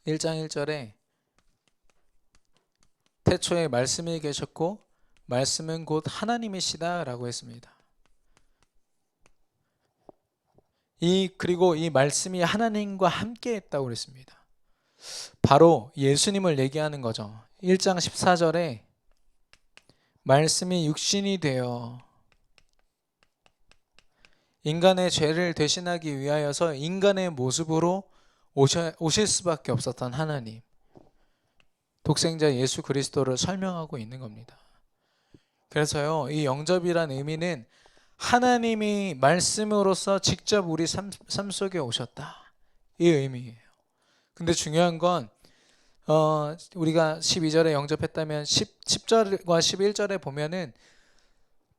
1장 1절에 태초에 말씀이 계셨고 말씀은 곧 하나님이시다 라고 했습니다. 그리고 이 말씀이 하나님과 함께 했다고 그랬습니다. 바로 예수님을 얘기하는 거죠. 1장 14절에 말씀이 육신이 되어 인간의 죄를 대신하기 위하여서 인간의 모습으로 오실 수밖에 없었던 하나님, 독생자 예수 그리스도를 설명하고 있는 겁니다. 그래서요, 이 영접이란 의미는 하나님이 말씀으로서 직접 우리 삶 속에 오셨다, 이 의미예요. 근데 중요한 건 우리가 12절에 영접했다면 10절과 11절에 보면은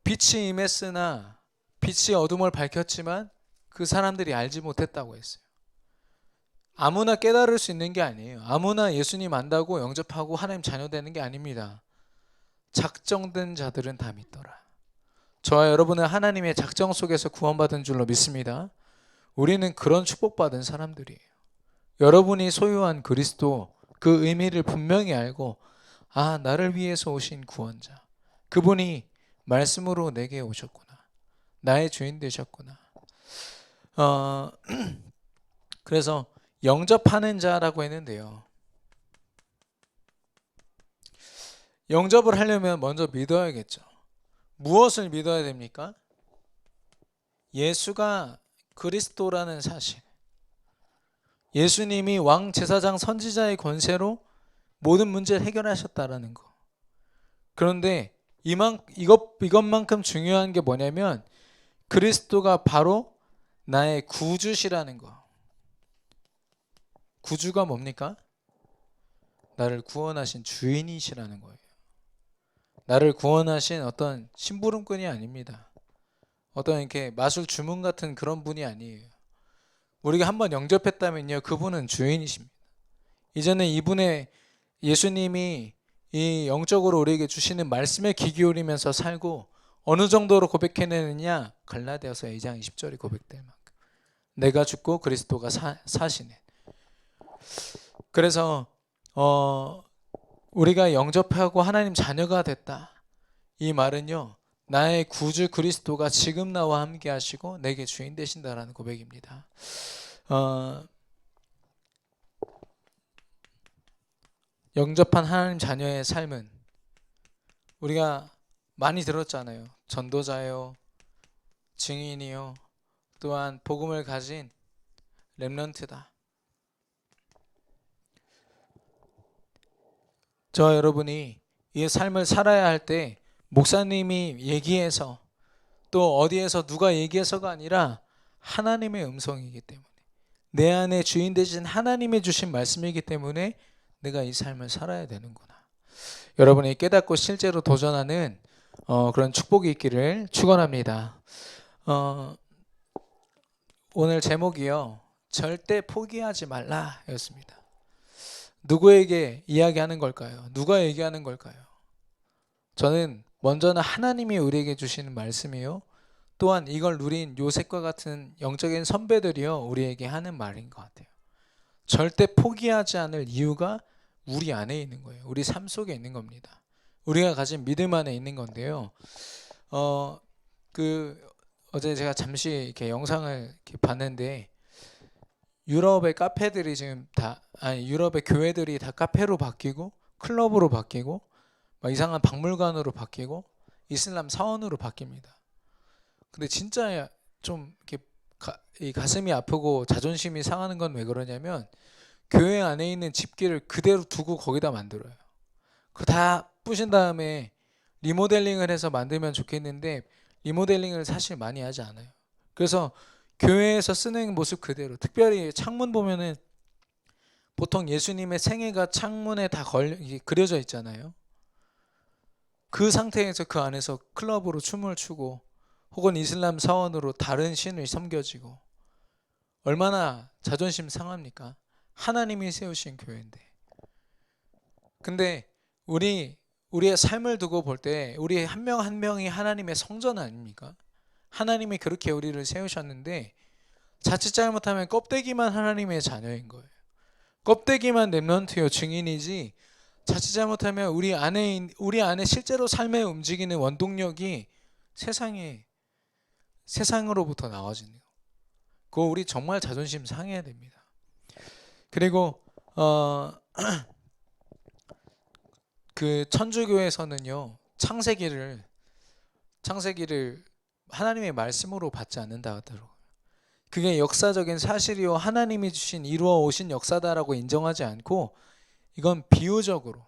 빛이 임했으나 빛이 어둠을 밝혔지만 그 사람들이 알지 못했다고 했어요. 아무나 깨달을 수 있는 게 아니에요. 아무나 예수님 안다고 영접하고 하나님 자녀 되는 게 아닙니다. 작정된 자들은 다 믿더라. 저와 여러분은 하나님의 작정 속에서 구원받은 줄로 믿습니다. 우리는 그런 축복받은 사람들이에요. 여러분이 소유한 그리스도, 그 의미를 분명히 알고, 나를 위해서 오신 구원자, 그분이 말씀으로 내게 오셨구나, 나의 주인 되셨구나. 그래서 영접하는 자라고 했는데요, 영접을 하려면 먼저 믿어야겠죠. 무엇을 믿어야 됩니까? 예수가 그리스도라는 사실, 예수님이 왕, 제사장, 선지자의 권세로 모든 문제를 해결하셨다라는 거. 그런데 이것만큼 중요한 게 뭐냐면 그리스도가 바로 나의 구주시라는 거. 구주가 뭡니까? 나를 구원하신 주인이시라는 거예요. 나를 구원하신 어떤 심부름꾼이 아닙니다. 어떤 이렇게 마술 주문 같은 그런 분이 아니에요. 우리가 한번 영접했다면요, 그분은 주인이십니다. 이제는 예수님이 이 영적으로 우리에게 주시는 말씀에 귀 기울이면서 살고 어느 정도로 고백해내느냐, 갈라디아서 2장 20절이 고백될 만큼 내가 죽고 그리스도가 사시네. 그래서 우리가 영접하고 하나님 자녀가 됐다, 이 말은요, 나의 구주 그리스도가 지금 나와 함께 하시고 내게 주인 되신다라는 고백입니다. 영접한 하나님 자녀의 삶은 우리가 많이 들었잖아요. 전도자요, 증인이요, 또한 복음을 가진 렘넌트다. 저와 여러분이 이 삶을 살아야 할 때 목사님이 얘기해서 또 어디에서 누가 얘기해서가 아니라 하나님의 음성이기 때문에, 내 안에 주인 되신 하나님의 주신 말씀이기 때문에 내가 이 삶을 살아야 되는구나. 여러분이 깨닫고 실제로 도전하는 그런 축복이 있기를 축원합니다. 오늘 제목이요, 절대 포기하지 말라 였습니다. 누구에게 이야기하는 걸까요? 누가 얘기하는 걸까요? 저는 먼저는 하나님이 우리에게 주시는 말씀이요, 또한 이걸 누린 요셉과 같은 영적인 선배들이요, 우리에게 하는 말인 것 같아요. 절대 포기하지 않을 이유가 우리 안에 있는 거예요. 우리 삶 속에 있는 겁니다. 우리가 가진 믿음 안에 있는 건데요. 어제 제가 잠시 이렇게 영상을 이렇게 봤는데, 유럽의 카페들이 지금 유럽의 교회들이 다 카페로 바뀌고 클럽으로 바뀌고 막 이상한 박물관으로 바뀌고 이슬람 사원으로 바뀝니다. 근데 진짜 좀 이렇게 이 가슴이 아프고 자존심이 상하는 건 왜 그러냐면, 교회 안에 있는 집기를 그대로 두고 거기다 만들어요. 그거 다 부신 다음에 리모델링을 해서 만들면 좋겠는데 리모델링을 사실 많이 하지 않아요. 그래서 교회에서 쓰는 모습 그대로, 특별히 창문 보면은 보통 예수님의 생애가 창문에 다 그려져 있잖아요. 그 상태에서 그 안에서 클럽으로 춤을 추고 혹은 이슬람 사원으로 다른 신을 섬겨지고, 얼마나 자존심 상합니까? 하나님이 세우신 교회인데. 근데 우리의 삶을 두고 볼 때 우리 한 명 한 명이 하나님의 성전 아닙니까? 하나님이 그렇게 우리를 세우셨는데 자칫 잘못하면 껍데기만 하나님의 자녀인 거예요. 껍데기만 렘넌트요, 증인이지 자칫 잘못하면 우리 안에 실제로 삶에 움직이는 원동력이 세상으로부터 나와지는 거. 그거 우리 정말 자존심 상해야 됩니다. 그리고 그 천주교에서는요, 창세기를 하나님의 말씀으로 받지 않는다 하더라고요. 그게 역사적인 사실이요 하나님이 주신 이루어 오신 역사다라고 인정하지 않고, 이건 비유적으로,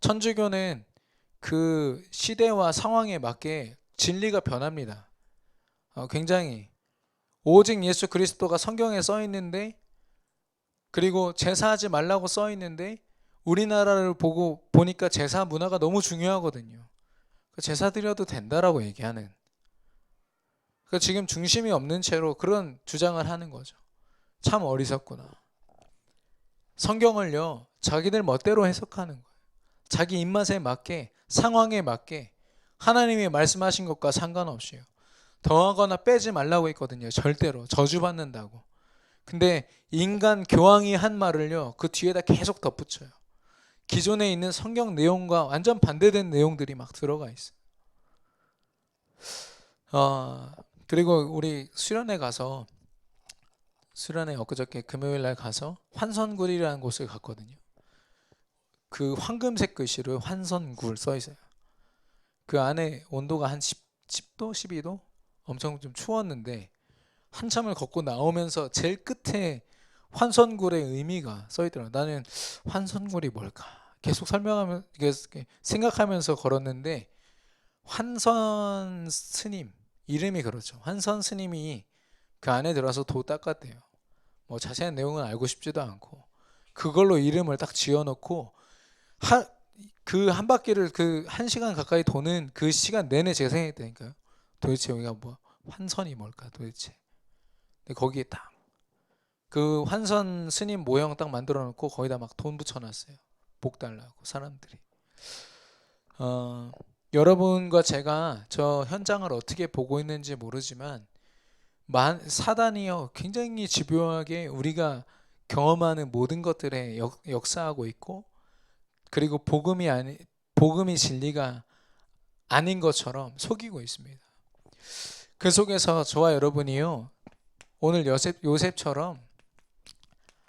천주교는 그 시대와 상황에 맞게 진리가 변합니다. 굉장히 오직 예수 그리스도가 성경에 써 있는데, 그리고 제사하지 말라고 써 있는데, 우리나라를 보니까 제사 문화가 너무 중요하거든요. 제사 드려도 된다라고 얘기하는, 지금 중심이 없는 채로 그런 주장을 하는 거죠. 참 어리석구나. 성경을요, 자기들 멋대로 해석하는 거예요. 자기 입맛에 맞게, 상황에 맞게, 하나님이 말씀하신 것과 상관없이요. 더하거나 빼지 말라고 했거든요. 절대로 저주받는다고. 근데 인간 교황이 한 말을요, 그 뒤에다 계속 덧붙여요. 기존에 있는 성경 내용과 완전 반대된 내용들이 막 들어가 있어요. 그리고 우리 수련회 엊그저께 금요일날 가서 환선굴이라는 곳을 갔거든요. 그 황금색 글씨로 환선굴 써 있어요. 그 안에 온도가 한 10도, 12도? 엄청 좀 추웠는데, 한참을 걷고 나오면서 제일 끝에 환선굴의 의미가 써 있더라고요. 나는 환선굴이 뭘까? 계속 생각하면서 걸었는데, 환선 스님, 이름이 그렇죠. 환선 스님이 그 안에 들어와서 도 닦았대요. 뭐 자세한 내용은 알고 싶지도 않고, 그걸로 이름을 딱 지어놓고, 그 한 바퀴를 그 1시간 가까이 도는 그 시간 내내 제가 생각했다니까요. 도대체 여기가 뭐 환선이 뭘까 도대체. 근데 거기에 딱 그 환선 스님 모형 딱 만들어 놓고 거기다 막 돈 붙여놨어요. 복 달라고 사람들이. 여러분과 제가 저 현장을 어떻게 보고 있는지 모르지만, 사단이요 굉장히 집요하게 우리가 경험하는 모든 것들에 역사하고 있고, 그리고 복음이 진리가 아닌 것처럼 속이고 있습니다. 그 속에서 저와 여러분이요, 오늘 요셉처럼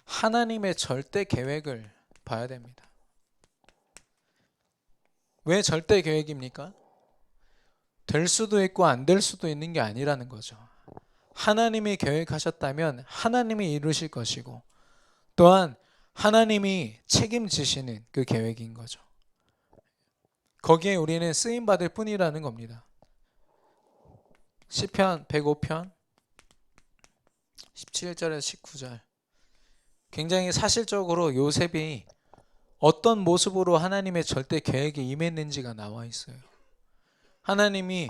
하나님의 절대 계획을 봐야 됩니다. 왜 절대 계획입니까? 될 수도 있고 안 될 수도 있는 게 아니라는 거죠. 하나님이 계획하셨다면 하나님이 이루실 것이고, 또한 하나님이 책임지시는 그 계획인 거죠. 거기에 우리는 쓰임받을 뿐이라는 겁니다. 시편 105편 17절에서 19절, 굉장히 사실적으로 요셉이 어떤 모습으로 하나님의 절대 계획에 임했는지가 나와 있어요. 하나님이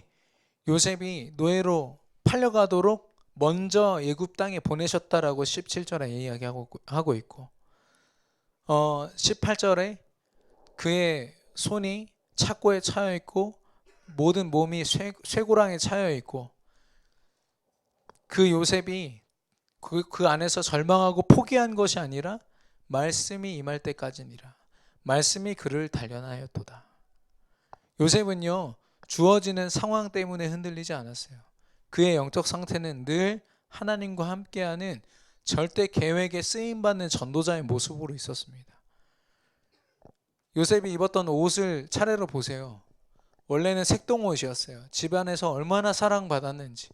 요셉이 노예로 팔려가도록 먼저 애굽 땅에 보내셨다라고 17절에 이야기하고 있고, 18절에 그의 손이 착고에 차여 있고 모든 몸이 쇠고랑에 차여 있고, 그 요셉이 그 안에서 절망하고 포기한 것이 아니라 말씀이 임할 때까지니라. 말씀이 그를 단련하였도다. 요셉은요, 주어지는 상황 때문에 흔들리지 않았어요. 그의 영적 상태는 늘 하나님과 함께하는 절대 계획에 쓰임받는 전도자의 모습으로 있었습니다. 요셉이 입었던 옷을 차례로 보세요. 원래는 색동옷이었어요. 집안에서 얼마나 사랑받았는지.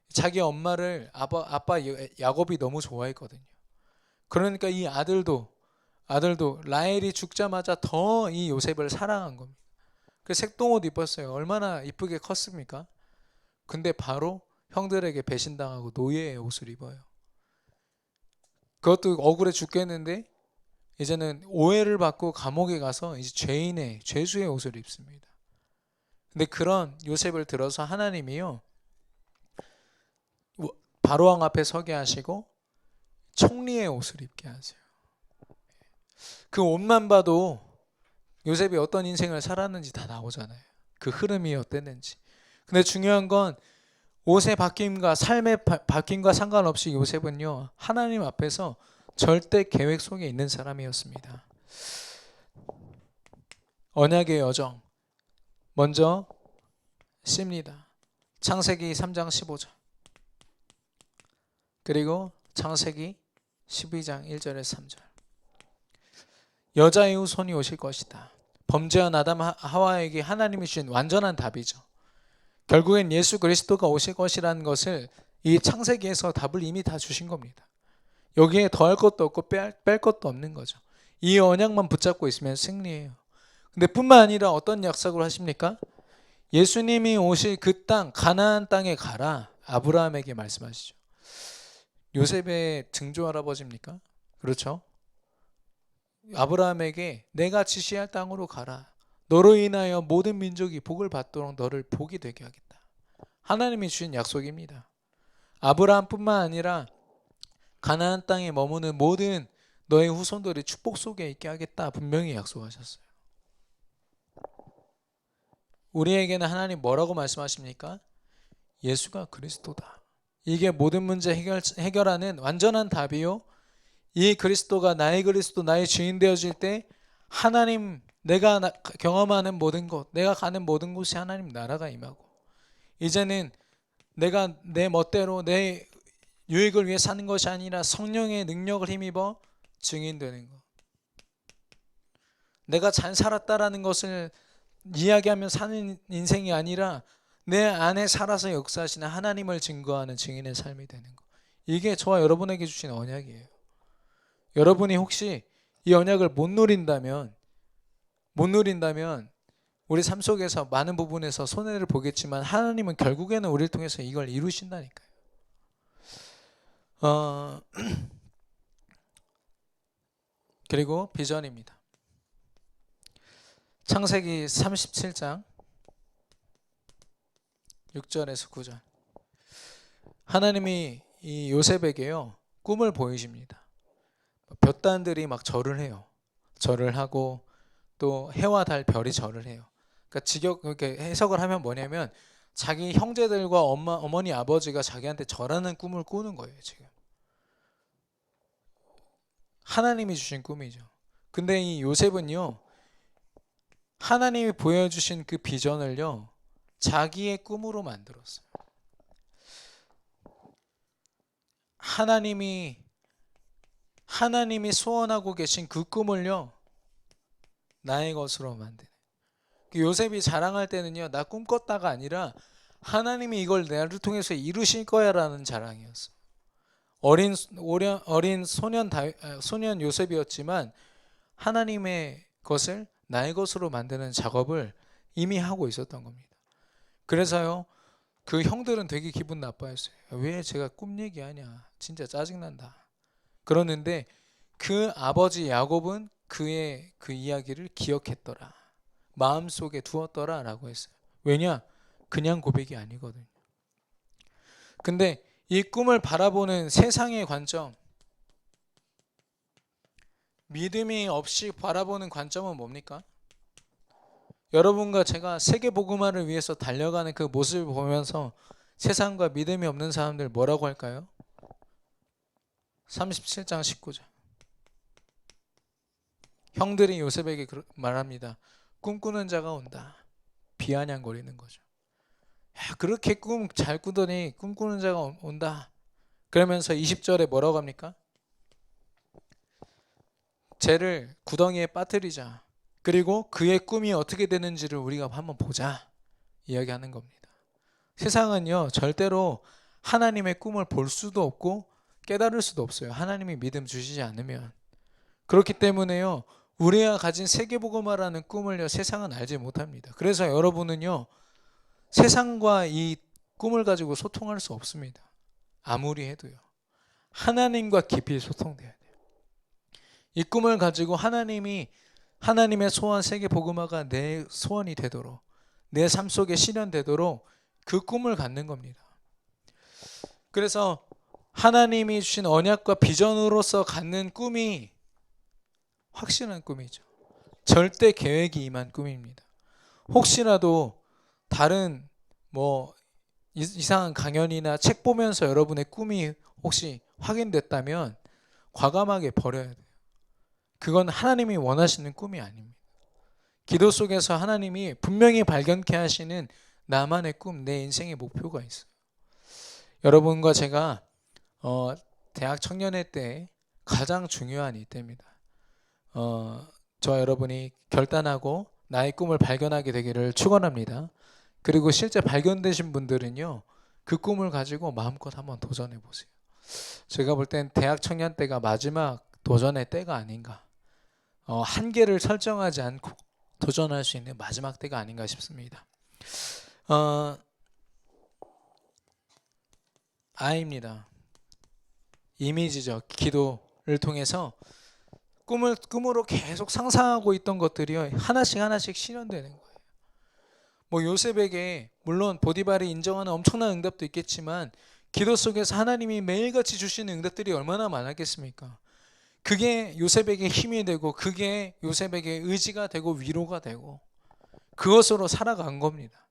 자기 엄마를 아빠 야곱이 너무 좋아했거든요. 그러니까 이 아들도 라헬이 죽자마자 더 이 요셉을 사랑한 겁니다. 그 색동옷 입었어요. 얼마나 이쁘게 컸습니까? 근데 바로 형들에게 배신당하고 노예의 옷을 입어요. 그것도 억울해 죽겠는데, 이제는 오해를 받고 감옥에 가서 이제 죄수의 옷을 입습니다. 근데 그런 요셉을 들어서 하나님이요, 바로왕 앞에 서게 하시고 총리의 옷을 입게 하세요. 그 옷만 봐도 요셉이 어떤 인생을 살았는지 다 나오잖아요. 그 흐름이 어땠는지. 근데 중요한 건 옷의 바뀜과 삶의 바뀜과 상관없이 요셉은요, 하나님 앞에서 절대 계획 속에 있는 사람이었습니다. 언약의 여정 먼저 씁니다. 창세기 3장 15절 그리고 창세기 12장 1절에서 3절. 여자의 후손이 오실 것이다. 범죄한 아담 하와에게 하나님이 주신 완전한 답이죠. 결국엔 예수 그리스도가 오실 것이라는 것을 이 창세기에서 답을 이미 다 주신 겁니다. 여기에 더할 것도 없고 뺄 것도 없는 거죠. 이 언약만 붙잡고 있으면 승리해요. 근데 뿐만 아니라 어떤 약속을 하십니까? 예수님이 오실 그 땅, 가나안 땅에 가라. 아브라함에게 말씀하시죠. 요셉의 증조 할아버지입니까? 그렇죠? 아브라함에게 내가 지시할 땅으로 가라. 너로 인하여 모든 민족이 복을 받도록 너를 복이 되게 하겠다. 하나님이 주신 약속입니다. 아브라함뿐만 아니라 가나안 땅에 머무는 모든 너의 후손들이 축복 속에 있게 하겠다. 분명히 약속하셨어요. 우리에게는 하나님 뭐라고 말씀하십니까? 예수가 그리스도다. 이게 모든 문제 해결하는 완전한 답이요. 이 그리스도가 나의 그리스도, 나의 주인 되어질 때 하나님, 내가 경험하는 모든 곳, 내가 가는 모든 곳이 하나님 나라가 임하고, 이제는 내가 내 멋대로 내 유익을 위해 사는 것이 아니라 성령의 능력을 힘입어 증인되는 것. 내가 잘 살았다라는 것을 이야기하며 사는 인생이 아니라 내 안에 살아서 역사하시는 하나님을 증거하는 증인의 삶이 되는 것. 이게 저와 여러분에게 주신 언약이에요. 여러분이 혹시 이 언약을 못 누린다면 우리 삶 속에서 많은 부분에서 손해를 보겠지만 하나님은 결국에는 우리를 통해서 이걸 이루신다니까요. 그리고 비전입니다. 창세기 37장 6절에서 9절. 하나님이 이 요셉에게요 꿈을 보이십니다. 볕단들이 막 절을 해요. 절을 하고 또 해와 달 별이 절을 해요. 그러니까 이렇게 해석을 하면 뭐냐면 자기 형제들과 어머니 아버지가 자기한테 절하는 꿈을 꾸는 거예요. 지금 하나님이 주신 꿈이죠. 근데 이 요셉은요 하나님이 보여주신 그 비전을요 자기의 꿈으로 만들었어요. 하나님이 소원하고 계신 그 꿈을요 나의 것으로 만드는. 요셉이 자랑할 때는요 나 꿈 꿨다가 아니라 하나님이 이걸 나를 통해서 이루실 거야 라는 자랑이었어요. 어린 소년 요셉이었지만 하나님의 것을 나의 것으로 만드는 작업을 이미 하고 있었던 겁니다. 그래서요 그 형들은 되게 기분 나빠했어요. 왜 제가 꿈 얘기하냐, 진짜 짜증난다. 그러는데 그 아버지 야곱은 그의 그 이야기를 기억했더라, 마음속에 두었더라 라고 했어요. 왜냐? 그냥 고백이 아니거든요. 근데 이 꿈을 바라보는 세상의 관점, 믿음이 없이 바라보는 관점은 뭡니까? 여러분과 제가 세계복음화를 위해서 달려가는 그 모습을 보면서 세상과 믿음이 없는 사람들 뭐라고 할까요? 37장 19절. 형들이 요셉에게 말합니다. 꿈꾸는 자가 온다. 비아냥거리는 거죠. 야, 그렇게 꿈 잘 꾸더니 꿈꾸는 자가 온다. 그러면서 20절에 뭐라고 합니까? 쟤를 구덩이에 빠뜨리자. 그리고 그의 꿈이 어떻게 되는지를 우리가 한번 보자. 이야기하는 겁니다. 세상은요 절대로 하나님의 꿈을 볼 수도 없고 깨달을 수도 없어요. 하나님이 믿음 주시지 않으면. 그렇기 때문에요 우리가 가진 세계복음화라는 꿈을요 세상은 알지 못합니다. 그래서 여러분은요 세상과 이 꿈을 가지고 소통할 수 없습니다. 아무리 해도요. 하나님과 깊이 소통돼야 돼요. 이 꿈을 가지고 하나님의 소원 세계복음화가 내 소원이 되도록, 내 삶 속에 실현되도록 그 꿈을 갖는 겁니다. 그래서 하나님이 주신 언약과 비전으로서 갖는 꿈이 확실한 꿈이죠. 절대 계획이 임한 꿈입니다. 혹시라도 다른 이상한 강연이나 책 보면서 여러분의 꿈이 혹시 확인됐다면 과감하게 버려야 돼요. 그건 하나님이 원하시는 꿈이 아닙니다. 기도 속에서 하나님이 분명히 발견케 하시는 나만의 꿈, 내 인생의 목표가 있어요. 여러분과 제가 대학 청년회 때 가장 중요한 이때입니다. 저와 여러분이 결단하고 나의 꿈을 발견하게 되기를 축원합니다. 그리고 실제 발견되신 분들은요, 그 꿈을 가지고 마음껏 한번 도전해 보세요. 제가 볼 땐 대학 청년 때가 마지막 도전의 때가 아닌가. 한계를 설정하지 않고 도전할 수 있는 마지막 때가 아닌가 싶습니다. 아이입니다. 이미지죠. 기도를 통해서 꿈으로 계속 상상하고 있던 것들이 하나씩 실현되는 거예요. 뭐 요셉에게 물론 보디발이 인정하는 엄청난 응답도 있겠지만 기도 속에서 하나님이 매일같이 주시는 응답들이 얼마나 많았겠습니까? 그게 요셉에게 힘이 되고 그게 요셉에게 의지가 되고 위로가 되고 그것으로 살아간 겁니다.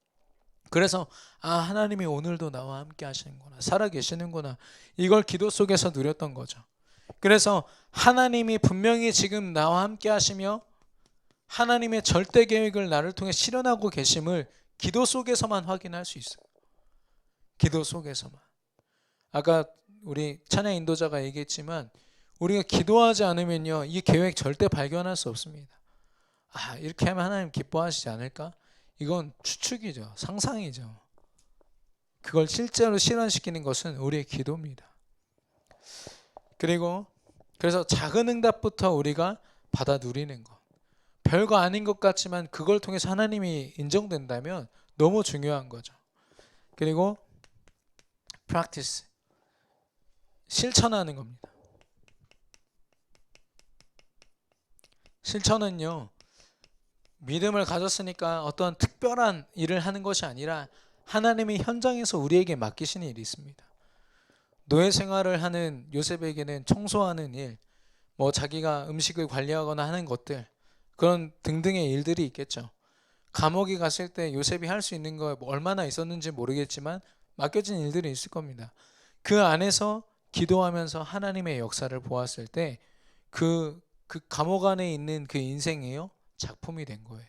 그래서 하나님이 오늘도 나와 함께 하시는구나, 살아계시는구나, 이걸 기도 속에서 누렸던 거죠. 그래서 하나님이 분명히 지금 나와 함께 하시며 하나님의 절대 계획을 나를 통해 실현하고 계심을 기도 속에서만 확인할 수 있어요. 기도 속에서만. 아까 우리 찬양 인도자가 얘기했지만 우리가 기도하지 않으면요, 이 계획 절대 발견할 수 없습니다. 이렇게 하면 하나님 기뻐하시지 않을까? 이건 추측이죠. 상상이죠. 그걸 실제로 실현시키는 것은 우리의 기도입니다. 그래서 작은 응답부터 우리가 받아 누리는 것. 별거 아닌 것 같지만 그걸 통해서 하나님이 인정된다면 너무 중요한 거죠. 그리고 practice, 실천하는 겁니다. 실천은요, 믿음을 가졌으니까 어떤 특별한 일을 하는 것이 아니라 하나님이 현장에서 우리에게 맡기시는 일이 있습니다. 노예 생활을 하는 요셉에게는 청소하는 일, 뭐 자기가 음식을 관리하거나 하는 것들, 그런 등등의 일들이 있겠죠. 감옥에 갔을 때 요셉이 할 수 있는 거 얼마나 있었는지 모르겠지만 맡겨진 일들이 있을 겁니다. 그 안에서 기도하면서 하나님의 역사를 보았을 때 그 감옥 안에 있는 그 인생이요, 작품이 된 거예요.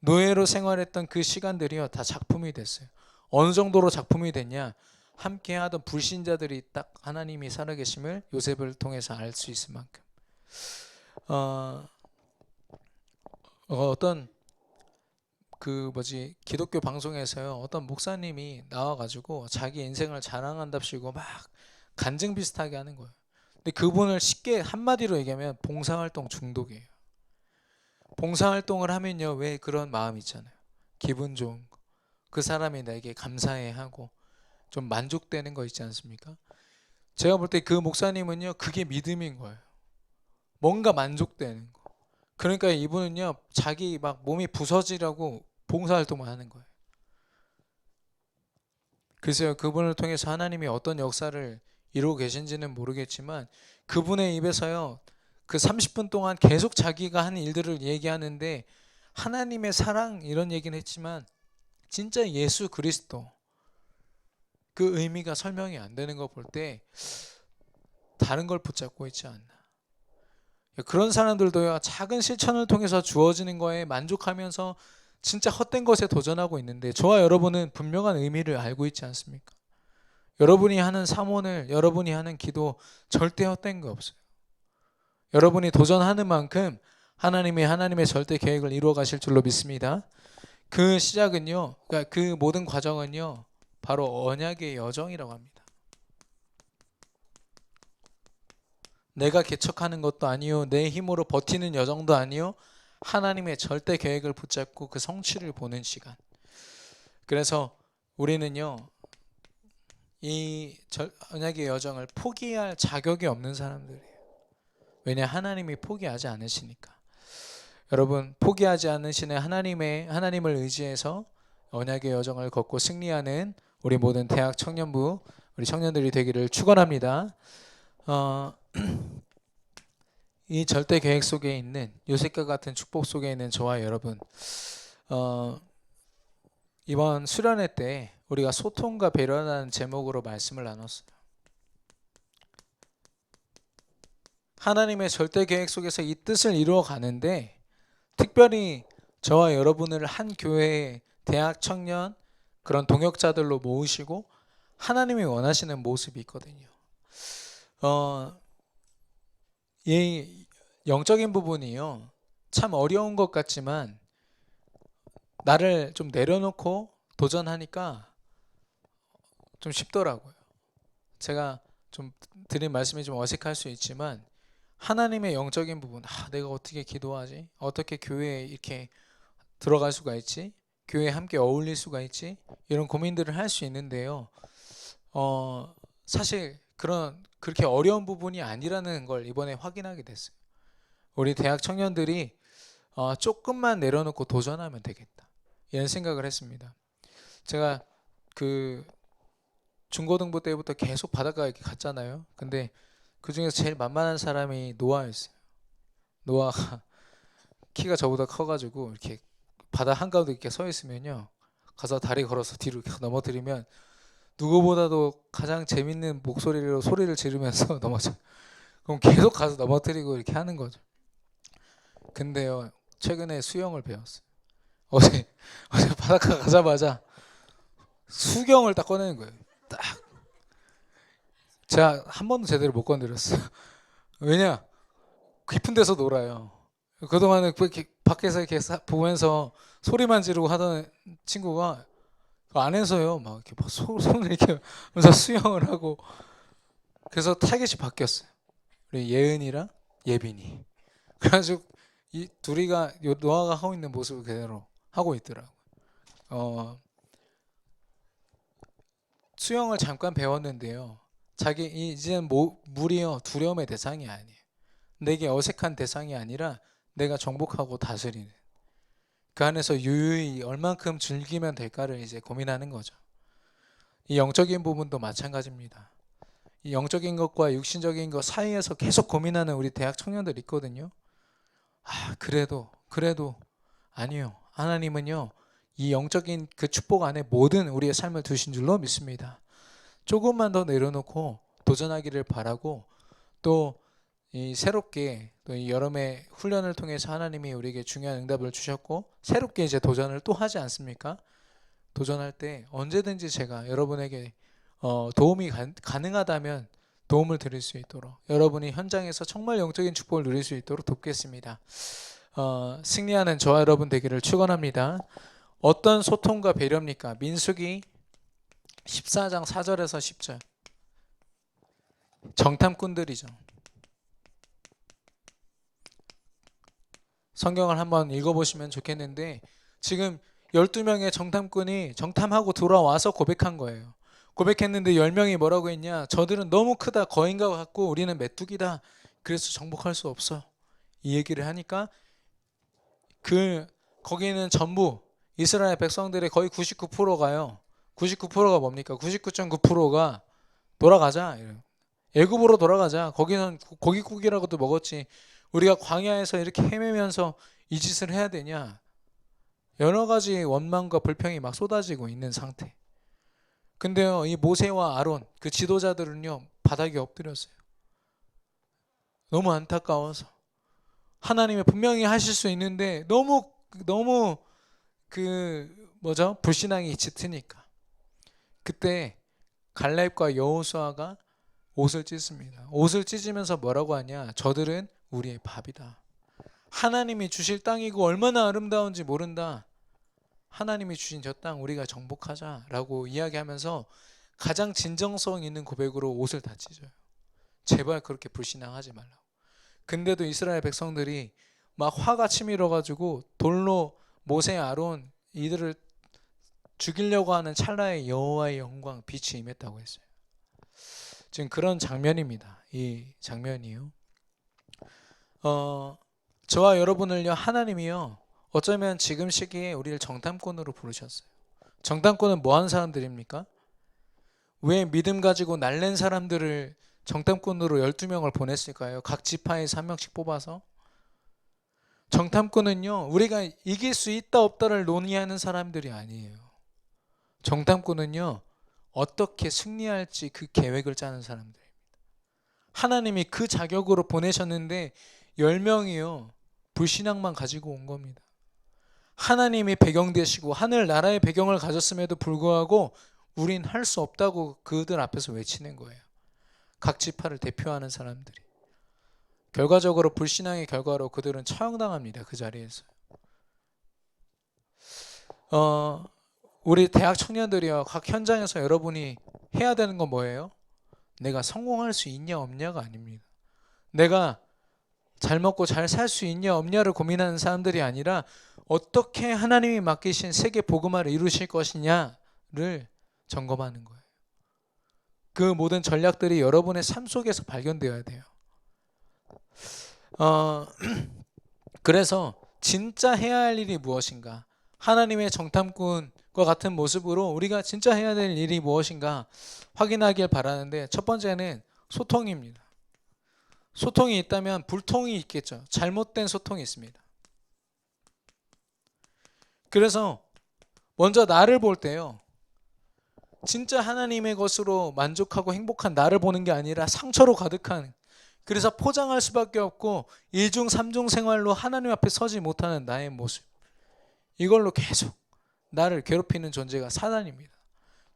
노예로 생활했던 그 시간들이요, 다 작품이 됐어요. 어느 정도로 작품이 됐냐? 함께 하던 불신자들이 딱 하나님이 살아계심을 요셉을 통해서 알 수 있을 만큼. 어떤 기독교 방송에서요, 어떤 목사님이 나와가지고 자기 인생을 자랑한답시고 막 간증 비슷하게 하는 거예요. 근데 그분을 쉽게 한마디로 얘기하면 봉사활동 중독이에요. 봉사활동을 하면요, 왜 그런 마음 있잖아요. 기분 좋은 거. 그 사람이 나에게 감사해하고 좀 만족되는 거 있지 않습니까? 제가 볼 때 그 목사님은요, 그게 믿음인 거예요. 뭔가 만족되는 거. 그러니까 이분은요, 자기 막 몸이 부서지려고 봉사활동만 하는 거예요. 글쎄요, 그분을 통해서 하나님이 어떤 역사를 이루고 계신지는 모르겠지만 그분의 입에서요, 그 30분 동안 계속 자기가 한 일들을 얘기하는데 하나님의 사랑 이런 얘기는 했지만 진짜 예수 그리스도 그 의미가 설명이 안 되는 거 볼 때 다른 걸 붙잡고 있지 않나. 그런 사람들도요, 작은 실천을 통해서 주어지는 거에 만족하면서 진짜 헛된 것에 도전하고 있는데 저와 여러분은 분명한 의미를 알고 있지 않습니까? 여러분이 하는 사모를, 여러분이 하는 기도 절대 헛된 거 없어요. 여러분이 도전하는 만큼 하나님의 절대 계획을 이루어 가실 줄로 믿습니다. 그 시작은요, 그러니까 그 모든 과정은요, 바로 언약의 여정이라고 합니다. 내가 개척하는 것도 아니요, 내 힘으로 버티는 여정도 아니요, 하나님의 절대 계획을 붙잡고 그 성취를 보는 시간. 그래서 우리는요, 이 언약의 여정을 포기할 자격이 없는 사람들이에요. 왜냐, 하나님이 포기하지 않으시니까. 여러분, 포기하지 않으시는 하나님을 의지해서 언약의 여정을 걷고 승리하는 우리 모든 대학 청년부, 우리 청년들이 되기를 축원합니다. 이 절대 계획 속에 있는 요셉과 같은 축복 속에 있는 저와 여러분, 이번 수련회 때 우리가 소통과 배려라는 제목으로 말씀을 나눴어요. 하나님의 절대 계획 속에서 이 뜻을 이루어 가는데, 특별히 저와 여러분을 한 교회의 대학 청년 그런 동역자들로 모으시고 하나님이 원하시는 모습이 있거든요. 이 영적인 부분이요, 참 어려운 것 같지만 나를 좀 내려놓고 도전하니까 좀 쉽더라고요. 제가 좀 드린 말씀이 좀 어색할 수 있지만, 하나님의 영적인 부분, 내가 어떻게 기도하지? 어떻게 교회에 이렇게 들어갈 수가 있지? 교회에 함께 어울릴 수가 있지? 이런 고민들을 할 수 있는데요. 사실 그렇게 어려운 부분이 아니라는 걸 이번에 확인하게 됐어요. 우리 대학 청년들이 조금만 내려놓고 도전하면 되겠다, 이런 생각을 했습니다. 제가 그 중고등부 때부터 계속 바닷가에 이렇게 갔잖아요. 근데 그 중에서 제일 만만한 사람이 노아였어요. 노아가 키가 저보다 커가지고 이렇게 바다 한가운데 이렇게 서 있으면요, 가서 다리 걸어서 뒤로 이렇게 넘어뜨리면 누구보다도 가장 재밌는 목소리로 소리를 지르면서 넘어져. 그럼 계속 가서 넘어뜨리고 이렇게 하는 거죠. 근데요, 최근에 수영을 배웠어요. 어제 바닷가 가자마자 수경을 딱 꺼내는 거예요. 딱. 제가 한 번도 제대로 못 건드렸어요. 왜냐? 깊은 데서 놀아요. 그동안은 이렇게 밖에서 이렇게 보면서 소리만 지르고 하던 친구가 그 안에서요, 막 이렇게 막 손을 이렇게 하면서 수영을 하고, 그래서 타겟이 바뀌었어요. 우리 예은이랑 예빈이. 그래가지고 이 둘이가 노아가 하고 있는 모습을 그대로 하고 있더라고. 어, 수영을 잠깐 배웠는데요. 이제는 물이요, 두려움의 대상이 아니에요. 내게 어색한 대상이 아니라 내가 정복하고 다스리는, 그 안에서 유유히 얼만큼 즐기면 될까를 이제 고민하는 거죠. 이 영적인 부분도 마찬가지입니다. 이 영적인 것과 육신적인 것 사이에서 계속 고민하는 우리 대학 청년들 있거든요. 그래도 아니요. 하나님은요, 이 영적인 그 축복 안에 모든 우리의 삶을 두신 줄로 믿습니다. 조금만 더 내려놓고 도전하기를 바라고, 또 이 새롭게 또 이 여름의 훈련을 통해서 하나님이 우리에게 중요한 응답을 주셨고, 새롭게 이제 도전을 또 하지 않습니까? 도전할 때 언제든지 제가 여러분에게 도움이 가능하다면 도움을 드릴 수 있도록, 여러분이 현장에서 정말 영적인 축복을 누릴 수 있도록 돕겠습니다. 승리하는 저와 여러분 되기를 축원합니다. 어떤 소통과 배려입니까? 민수기 14장 4절에서 10절. 정탐꾼들이죠. 성경을 한번 읽어보시면 좋겠는데, 지금 12명의 정탐꾼이 정탐하고 돌아와서 고백한 거예요. 고백했는데 10명이 뭐라고 했냐? 저들은 너무 크다, 거인과 같고 우리는 메뚜기다, 그래서 정복할 수 없어, 이 얘기를 하니까 거기는 전부 이스라엘 백성들의 거의 99%가요. 99%가 뭡니까? 99.9%가 돌아가자, 애굽으로 돌아가자. 거기는 고깃국이라고도 먹었지, 우리가 광야에서 이렇게 헤매면서 이 짓을 해야 되냐. 여러 가지 원망과 불평이 막 쏟아지고 있는 상태. 근데요, 이 모세와 아론 그 지도자들은요, 바닥에 엎드렸어요. 너무 안타까워서. 하나님이 분명히 하실 수 있는데 너무 불신앙이 짙으니까. 그때 갈렙과 여호수아가 옷을 찢습니다. 옷을 찢으면서 뭐라고 하냐? 저들은 우리의 밥이다. 하나님이 주실 땅이고 얼마나 아름다운지 모른다. 하나님이 주신 저 땅 우리가 정복하자라고 이야기하면서 가장 진정성 있는 고백으로 옷을 다 찢어요. 제발 그렇게 불신앙하지 말라고. 근데도 이스라엘 백성들이 막 화가 치밀어가지고 돌로 모세, 아론 이들을 죽이려고 하는 찰나에 여호와의 영광, 빛이 임했다고 했어요. 지금 그런 장면입니다. 이 장면이요. 저와 여러분을요, 하나님이요, 어쩌면 지금 시기에 우리를 정탐꾼으로 부르셨어요. 정탐꾼은 뭐 하는 사람들입니까? 왜 믿음 가지고 날랜 사람들을 정탐꾼으로 12명을 보냈을까요? 각 지파에서 한 명씩 뽑아서. 정탐꾼은요, 우리가 이길 수 있다 없다를 논의하는 사람들이 아니에요. 정탐꾼은요, 어떻게 승리할지 그 계획을 짜는 사람들입니다. 하나님이 그 자격으로 보내셨는데 10명이요. 불신앙만 가지고 온 겁니다. 하나님이 배경 되시고 하늘나라의 배경을 가졌음에도 불구하고 우린 할 수 없다고 그들 앞에서 외치는 거예요. 각 지파를 대표하는 사람들이. 결과적으로 불신앙의 결과로 그들은 처형당합니다. 그 자리에서. 우리 대학 청년들이요. 각 현장에서 여러분이 해야 되는 건 뭐예요? 내가 성공할 수 있냐 없냐가 아닙니다. 내가 잘 먹고 잘 살 수 있냐 없냐를 고민하는 사람들이 아니라 어떻게 하나님이 맡기신 세계 복음화를 이루실 것이냐를 점검하는 거예요. 그 모든 전략들이 여러분의 삶 속에서 발견되어야 돼요. 그래서 진짜 해야 할 일이 무엇인가? 하나님의 정탐꾼과 같은 모습으로 우리가 진짜 해야 될 일이 무엇인가 확인하길 바라는데, 첫 번째는 소통입니다. 소통이 있다면 불통이 있겠죠. 잘못된 소통이 있습니다. 그래서 먼저 나를 볼 때요, 진짜 하나님의 것으로 만족하고 행복한 나를 보는 게 아니라 상처로 가득한, 그래서 포장할 수밖에 없고 2중 3중 생활로 하나님 앞에 서지 못하는 나의 모습, 이걸로 계속 나를 괴롭히는 존재가 사단입니다.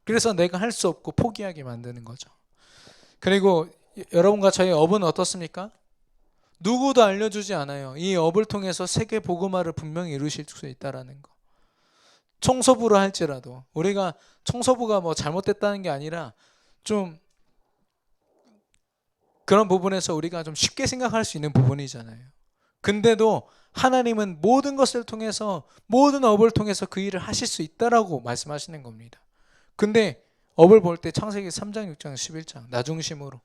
그래서 내가 할 수 없고 포기하게 만드는 거죠. 그리고 여러분과 저의 업은 어떻습니까? 누구도 알려주지 않아요. 이 업을 통해서 세계 복음화를 분명히 이루실 수 있다라는 거. 청소부로 할지라도 우리가 청소부가 뭐 잘못됐다는 게 아니라 좀 그런 부분에서 우리가 좀 쉽게 생각할 수 있는 부분이잖아요. 근데도 하나님은 모든 것을 통해서, 모든 업을 통해서 그 일을 하실 수 있다라고 말씀하시는 겁니다. 근데 업을 볼 때 창세기 3장, 6장, 11장 나 중심으로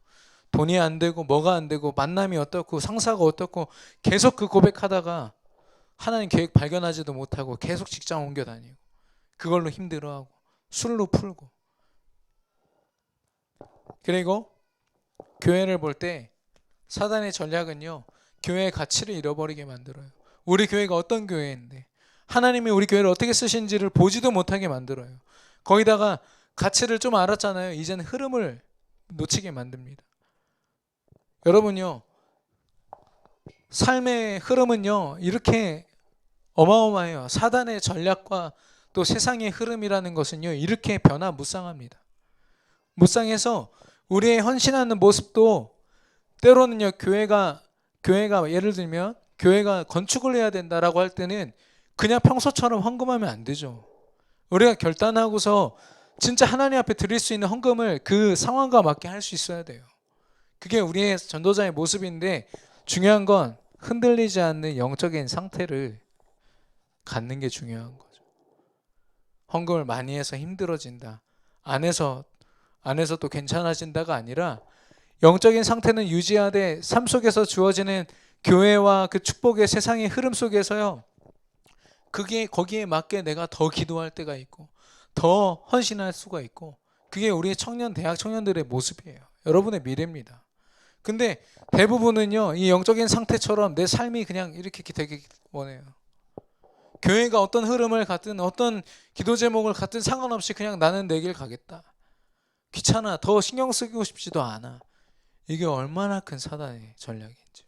돈이 안 되고 뭐가 안 되고 만남이 어떻고 상사가 어떻고 계속 그 고백하다가 하나님 계획 발견하지도 못하고 계속 직장 옮겨 다니고 그걸로 힘들어하고 술로 풀고, 그리고 교회를 볼 때 사단의 전략은요, 교회의 가치를 잃어버리게 만들어요. 우리 교회가 어떤 교회인데 하나님이 우리 교회를 어떻게 쓰신지를 보지도 못하게 만들어요. 거기다가 가치를 좀 알았잖아요. 이제는 흐름을 놓치게 만듭니다. 여러분요, 삶의 흐름은요 이렇게 어마어마해요. 사단의 전략과 또 세상의 흐름이라는 것은요 이렇게 변화무쌍합니다. 무쌍해서 우리의 헌신하는 모습도 때로는요, 교회가 예를 들면 교회가 건축을 해야 된다라고 할 때는 그냥 평소처럼 헌금하면 안 되죠. 우리가 결단하고서 진짜 하나님 앞에 드릴 수 있는 헌금을 그 상황과 맞게 할 수 있어야 돼요. 그게 우리의 전도자의 모습인데, 중요한 건 흔들리지 않는 영적인 상태를 갖는 게 중요한 거죠. 헌금을 많이 해서 힘들어진다, 안에서 또 괜찮아진다가 아니라 영적인 상태는 유지하되 삶 속에서 주어지는 교회와 그 축복의 세상의 흐름 속에서요, 그게 거기에 맞게 내가 더 기도할 때가 있고 더 헌신할 수가 있고, 그게 우리 대학 청년들의 모습이에요. 여러분의 미래입니다. 근데 대부분은요 이 영적인 상태처럼 내 삶이 그냥 이렇게 되게 원해요. 교회가 어떤 흐름을 갖든 어떤 기도 제목을 갖든 상관없이 그냥 나는 내 길 가겠다. 귀찮아. 더 신경 쓰고 싶지도 않아. 이게 얼마나 큰 사단의 전략인지.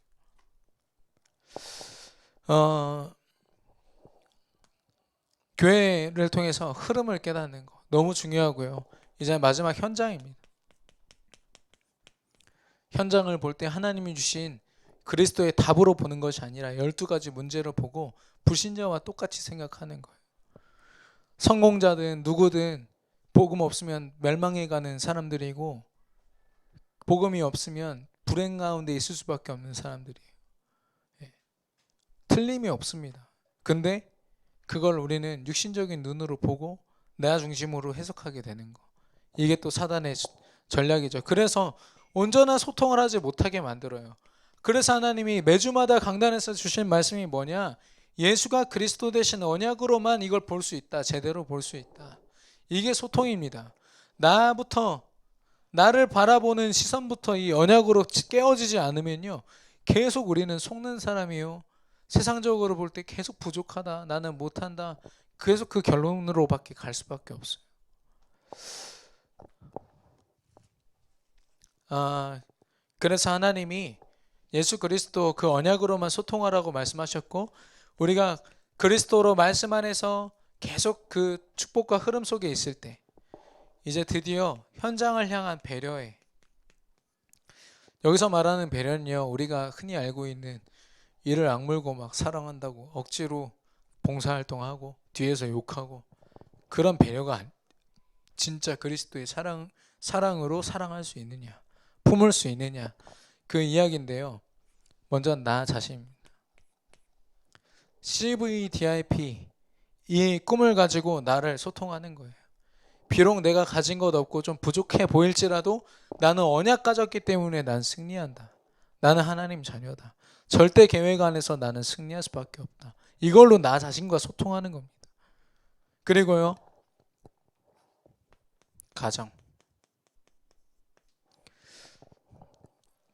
교회를 통해서 흐름을 깨닫는 거 너무 중요하고요. 이제 마지막 현장입니다. 현장을 볼 때 하나님이 주신 그리스도의 답으로 보는 것이 아니라 12가지 문제를 보고 불신자와 똑같이 생각하는 거예요. 성공자든 누구든 복음 없으면 멸망해가는 사람들이고, 복음이 없으면 불행 가운데 있을 수밖에 없는 사람들이에요. 틀림이 없습니다. 근데 그걸 우리는 육신적인 눈으로 보고 나 중심으로 해석하게 되는 거, 이게 또 사단의 전략이죠. 그래서 온전한 소통을 하지 못하게 만들어요. 그래서 하나님이 매주마다 강단에서 주신 말씀이 뭐냐, 예수가 그리스도 되신 언약으로만 이걸 볼 수 있다, 제대로 볼 수 있다. 이게 소통입니다. 나를 바라보는 시선부터 이 언약으로 깨어지지 않으면요, 계속 우리는 속는 사람이요, 세상적으로 볼 때 계속 부족하다, 나는 못한다, 계속 그 결론으로밖에 갈 수밖에 없어요. 그래서 하나님이 예수 그리스도 그 언약으로만 소통하라고 말씀하셨고, 우리가 그리스도로 말씀 안에서 계속 그 축복과 흐름 속에 있을 때 이제 드디어 현장을 향한 배려에, 여기서 말하는 배려는요, 우리가 흔히 알고 있는 이를 악물고 막 사랑한다고 억지로 봉사활동하고 뒤에서 욕하고 그런 배려가 진짜 그리스도의 사랑으로 사랑할 수 있느냐, 품을 수 있느냐, 그 이야기인데요. 먼저 나 자신입니다. CVDIP, 이 꿈을 가지고 나를 소통하는 거예요. 비록 내가 가진 것 없고 좀 부족해 보일지라도 나는 언약 가졌기 때문에 난 승리한다. 나는 하나님 자녀다. 절대 계획 안에서 나는 승리할 수밖에 없다. 이걸로 나 자신과 소통하는 겁니다. 그리고요,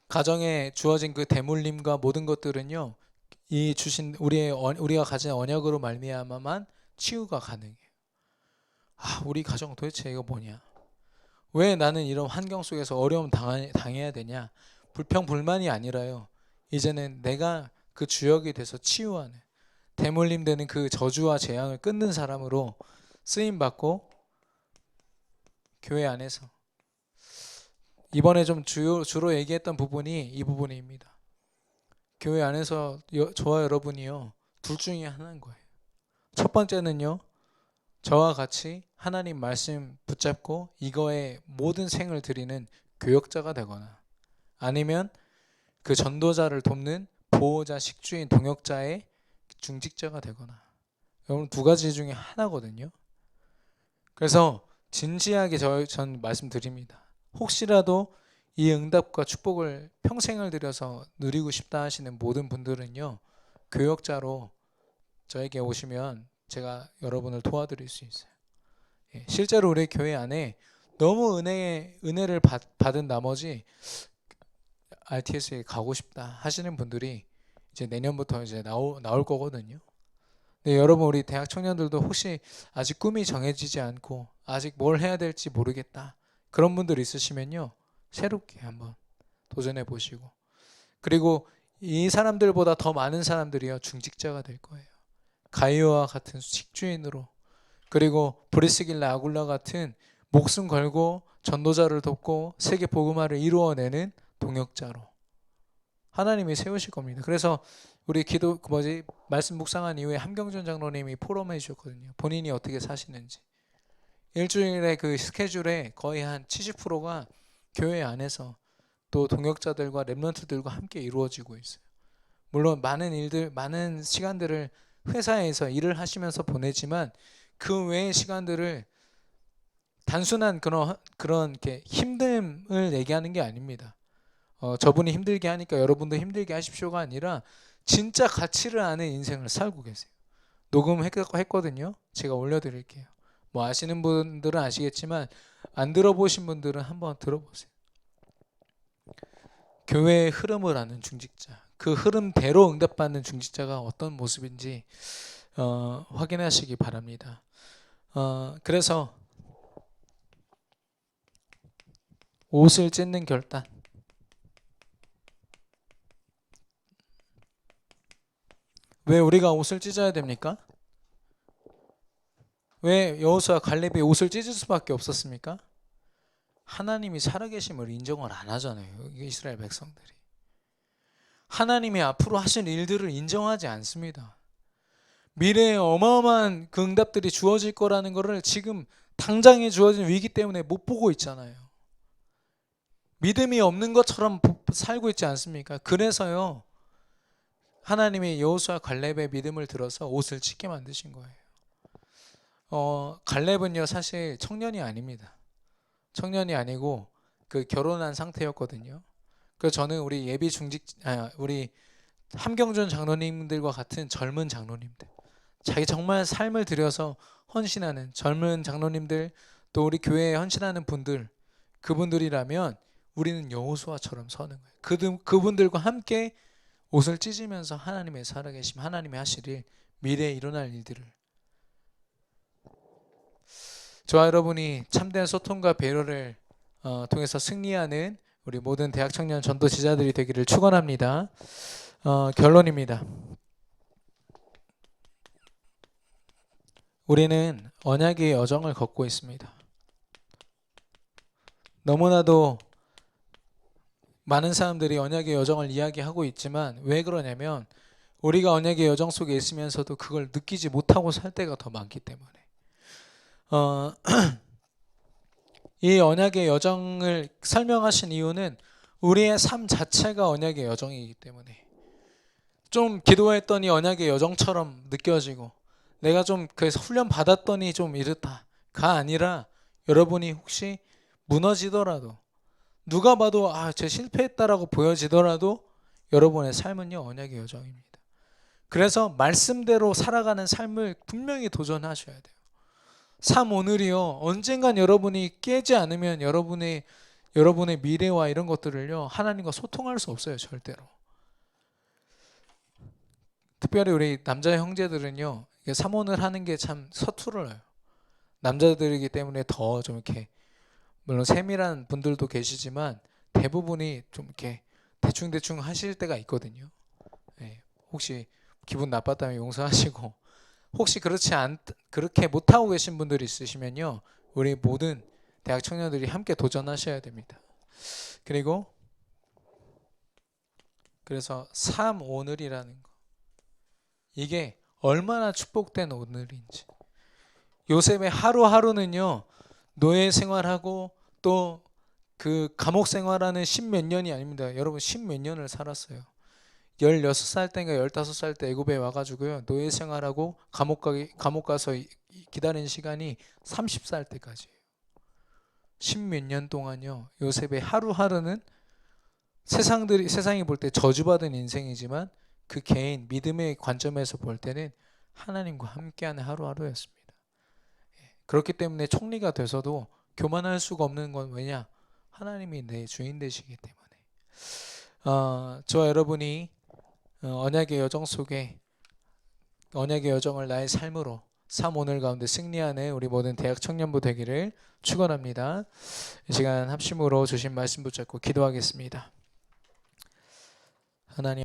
가정에 주어진 그 대물림과 모든 것들은요, 이 주신 우리가 가진 언약으로 말미암아만 치유가 가능해요. 우리 가정 도대체 이거 뭐냐? 왜 나는 이런 환경 속에서 어려움 당해야 되냐? 불평불만이 아니라요, 이제는 내가 그 주역이 돼서 치유하는, 대물림 되는 그 저주와 재앙을 끊는 사람으로 쓰임 받고, 교회 안에서 이번에 좀 주로 얘기했던 부분이 이 부분입니다. 교회 안에서 저와 여러분이요, 둘 중에 하나인 거예요. 첫 번째는요, 저와 같이 하나님 말씀 붙잡고 이거에 모든 생을 드리는 교역자가 되거나, 아니면 그 전도자를 돕는 보호자, 식주인, 동역자의 중직자가 되거나, 여러분 두 가지 중에 하나거든요. 그래서 진지하게 전 말씀드립니다. 혹시라도 이 응답과 축복을 평생을 들여서 누리고 싶다 하시는 모든 분들은요, 교역자로 저에게 오시면 제가 여러분을 도와드릴 수 있어요. 실제로 우리 교회 안에 너무 은혜를 받은 나머지 RTS에 가고 싶다 하시는 분들이 이제 내년부터 이제 나올 거거든요. 네, 여러분, 우리 대학 청년들도 혹시 아직 꿈이 정해지지 않고 아직 뭘 해야 될지 모르겠다, 그런 분들 있으시면요, 새롭게 한번 도전해 보시고, 그리고 이 사람들보다 더 많은 사람들이요, 중직자가 될 거예요. 가이오와 같은 식주인으로, 그리고 브리스길라 아굴라 같은 목숨 걸고 전도자를 돕고 세계 복음화를 이루어내는 동역자로 하나님이 세우실 겁니다. 그래서 우리 말씀 묵상한 이후에 함경준 장로님이 포럼해 주셨거든요. 본인이 어떻게 사시는지. 일주일에 그 스케줄에 거의 한 70%가 교회 안에서 또 동역자들과 렘넌트들과 함께 이루어지고 있어요. 물론 많은 시간들을 회사에서 일을 하시면서 보내지만 그 외의 시간들을 단순한 그런 이렇게 힘듦을 얘기하는 게 아닙니다. 저분이 힘들게 하니까 여러분도 힘들게 하십시오가 아니라 진짜 가치를 아는 인생을 살고 계세요. 녹음했거든요. 제가 올려드릴게요. 뭐 아시는 분들은 아시겠지만 안 들어보신 분들은 한번 들어보세요. 교회의 흐름을 아는 중직자, 그 흐름대로 응답받는 중직자가 어떤 모습인지 확인하시기 바랍니다. 그래서 옷을 찢는 결단. 왜 우리가 옷을 찢어야 됩니까? 왜 여호수아 갈렙이 옷을 찢을 수밖에 없었습니까? 하나님이 살아계심을 인정을 안 하잖아요, 이스라엘 백성들이. 하나님이 앞으로 하실 일들을 인정하지 않습니다. 미래에 어마어마한 그 응답들이 주어질 거라는 것을 지금 당장에 주어진 위기 때문에 못 보고 있잖아요. 믿음이 없는 것처럼 살고 있지 않습니까? 그래서요, 하나님이 여호수아 갈렙의 믿음을 들어서 옷을 찢게 만드신 거예요. 갈렙은요, 사실 청년이 아닙니다. 청년이 아니고 그 결혼한 상태였거든요. 그래서 저는 우리 함경준 장로님들과 같은 젊은 장로님들, 자기 정말 삶을 들여서 헌신하는 젊은 장로님들, 또 우리 교회에 헌신하는 분들, 그분들이라면 우리는 여호수아처럼 서는 거예요. 그분들과 함께 옷을 찢으면서 하나님의 살아계심, 하나님의 하실 일, 미래에 일어날 일들을, 저와 여러분이 참된 소통과 배려를 통해서 승리하는 우리 모든 대학 청년 전도 지자들이 되기를 축원합니다. 결론입니다. 우리는 언약의 여정을 걷고 있습니다. 너무나도 많은 사람들이 언약의 여정을 이야기하고 있지만 왜 그러냐면 우리가 언약의 여정 속에 있으면서도 그걸 느끼지 못하고 살 때가 더 많기 때문에 이 언약의 여정을 설명하신 이유는 우리의 삶 자체가 언약의 여정이기 때문에 좀 기도했더니 언약의 여정처럼 느껴지고 내가 좀 그래서 훈련 받았더니 좀 이렇다가 아니라 여러분이 혹시 무너지더라도 누가 봐도 쟤 실패했다라고 보여지더라도 여러분의 삶은요 언약의 여정입니다. 그래서 말씀대로 살아가는 삶을 분명히 도전하셔야 돼요. 삶 오늘이요 언젠간 여러분이 깨지 않으면 여러분의 미래와 이런 것들을요 하나님과 소통할 수 없어요. 절대로. 특별히 우리 남자 형제들은요 사모를 하는 게 참 서툴어요. 남자들이기 때문에 더 좀 이렇게 물론 세밀한 분들도 계시지만 대부분이 좀 이렇게 대충 하실 때가 있거든요. 네, 혹시 기분 나빴다면 용서하시고 혹시 그렇게 못하고 계신 분들이 있으시면요 우리 모든 대학 청년들이 함께 도전하셔야 됩니다. 그래서 삶 오늘이라는 거 이게 얼마나 축복된 오늘인지 요셉의 하루하루는요 노예 생활하고 또 그 감옥 생활하는 십몇 년이 아닙니다. 여러분 십몇 년을 살았어요. 16살 때인가 15살 때 애굽에 와가지고요 노예 생활하고 감옥 가서 기다린 시간이 30살 때까지예요. 십몇 년 동안요 요셉의 하루하루는 세상이 볼 때 저주받은 인생이지만 그 개인 믿음의 관점에서 볼 때는 하나님과 함께하는 하루하루였습니다. 그렇기 때문에 총리가 돼서도 교만할 수가 없는 건 왜냐? 하나님이 내 주인 되시기 때문에 저와 여러분이 언약의 여정 속에 언약의 여정을 나의 삶으로 삶 오늘 가운데 승리하는 우리 모든 대학 청년부 되기를 축원합니다. 이 시간 합심으로 주신 말씀 붙잡고 기도하겠습니다. 하나님